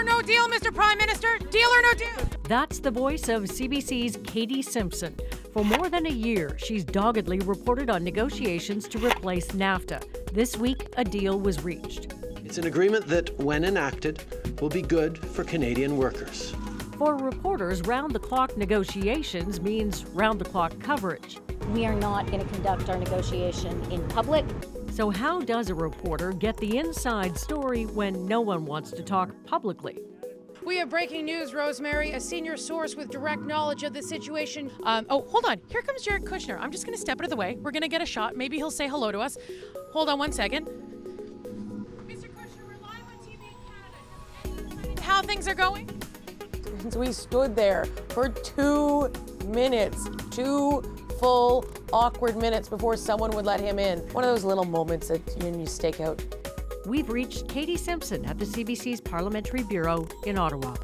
or no deal, Mr. Prime Minister? Deal or no deal? That's the voice of CBC's Katie Simpson. For more than a year, she's doggedly reported on negotiations to replace NAFTA. This week, a deal was reached. It's an agreement that, when enacted, will be good for Canadian workers. For reporters, round-the-clock negotiations means round-the-clock coverage. We are not going to conduct our negotiation in public. So how does a reporter get the inside story when no one wants to talk publicly? We have breaking news, Rosemary. A senior source with direct knowledge of the situation. Oh, hold on. Here comes Jared Kushner. I'm just going to step out of the way. We're going to get a shot. Maybe he'll say hello to us. Hold on one second. Mr. Kushner, we're live on TV in Canada. How things are going? We stood there for 2 minutes, 2 full, awkward minutes before someone would let him in. One of those little moments that you stake out. We've reached Katie Simpson at the CBC's Parliamentary Bureau in Ottawa.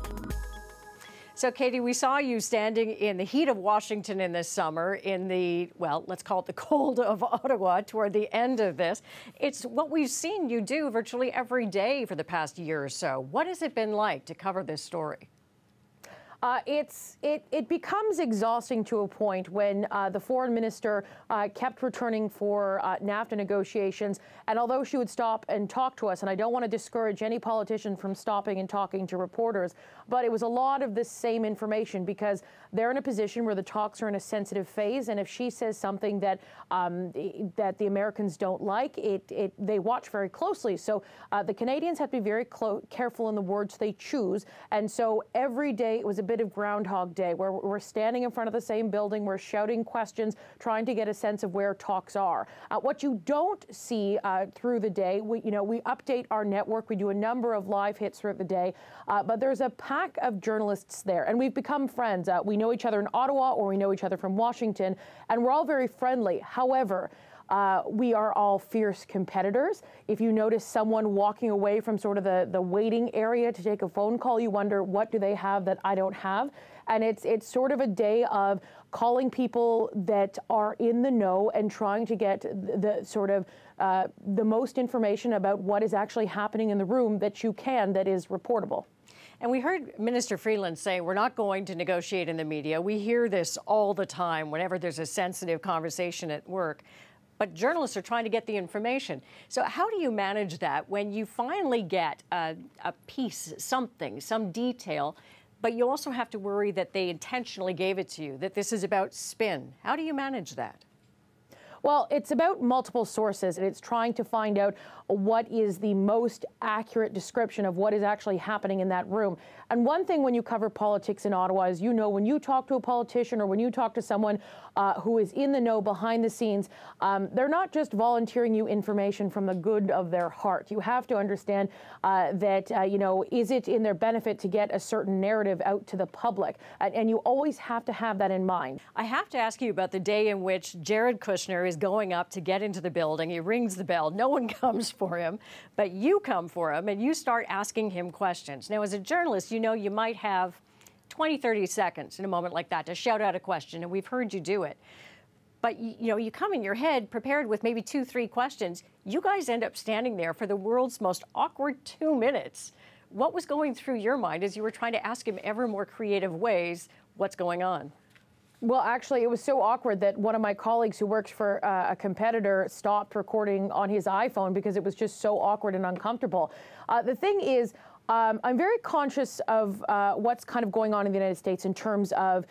So, Katie, we saw you standing in the heat of Washington in this summer in the, well, let's call it the cold of Ottawa toward the end of this. It's what we've seen you do virtually every day for the past year or so. What has it been like to cover this story? It becomes exhausting to a point when the foreign minister kept returning for NAFTA negotiations, and although she would stop and talk to us, and I don't want to discourage any politician from stopping and talking to reporters, but it was a lot of the same information because they're in a position where the talks are in a sensitive phase, and if she says something that that the Americans don't like, they watch very closely. So the Canadians have to be very careful in the words they choose, and so every day it was a bit of Groundhog Day, where we're standing in front of the same building, we're shouting questions, trying to get a sense of where talks are. What you don't see through the day, we update our network, we do a number of live hits throughout the day, but there's a pack of journalists there, and we've become friends. We know each other in Ottawa, or we know each other from Washington, and we're all very friendly. However, we are all fierce competitors. If you notice someone walking away from sort of the waiting area to take a phone call, you wonder, what do they have that I don't have? And it's sort of a day of calling people that are in the know and trying to get the sort of the most information about what is actually happening in the room that you can, that is reportable. And we heard Minister Freeland say we're not going to negotiate in the media. We hear this all the time whenever there's a sensitive conversation at work. But journalists are trying to get the information. So how do you manage that when you finally get a piece, something, some detail, but you also have to worry that they intentionally gave it to you, that this is about spin? How do you manage that? Well, it's about multiple sources, and it's trying to find out what is the most accurate description of what is actually happening in that room. And one thing when you cover politics in Ottawa is, when you talk to a politician or when you talk to someone who is in the know behind the scenes, they're not just volunteering you information from the good of their heart. You have to understand that, is it in their benefit to get a certain narrative out to the public? And you always have to have that in mind. I have to ask you about the day in which Jared Kushner is going up to get into the building. He rings the bell. No one comes for him, but you come for him and you start asking him questions. Now, as a journalist, you might have 20, 30 seconds in a moment like that to shout out a question, and we've heard you do it. But, you come in your head prepared with maybe 2, 3 questions. You guys end up standing there for the world's most awkward 2 minutes. What was going through your mind as you were trying to ask him ever more creative ways what's going on? Well, actually, it was so awkward that one of my colleagues who works for a competitor stopped recording on his iPhone because it was just so awkward and uncomfortable. The thing is, I'm very conscious of what's kind of going on in the United States in terms of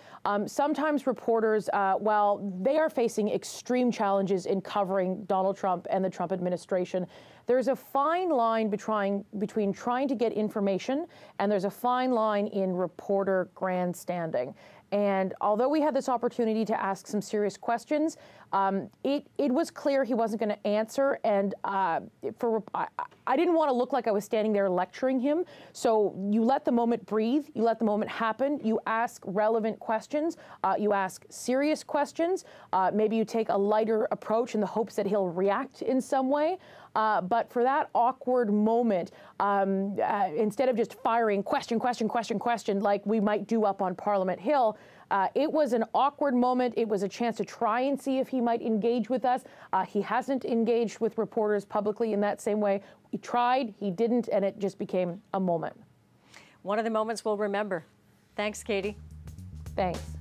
sometimes reporters, while they are facing extreme challenges in covering Donald Trump and the Trump administration, there's a fine line between trying to get information, and there's a fine line in reporter grandstanding. And although we had this opportunity to ask some serious questions, it was clear he wasn't going to answer. And I didn't want to look like I was standing there lecturing him. So you let the moment breathe. You let the moment happen. You ask relevant questions. You ask serious questions. Maybe you take a lighter approach in the hopes that he'll react in some way. But for that awkward moment, instead of just firing question like we might do up on Parliament Hill, it was an awkward moment. It was a chance to try and see if he might engage with us. He hasn't engaged with reporters publicly in that same way. He tried, he didn't, and it just became a moment. one of the moments we'll remember. Thanks, Katie. Thanks.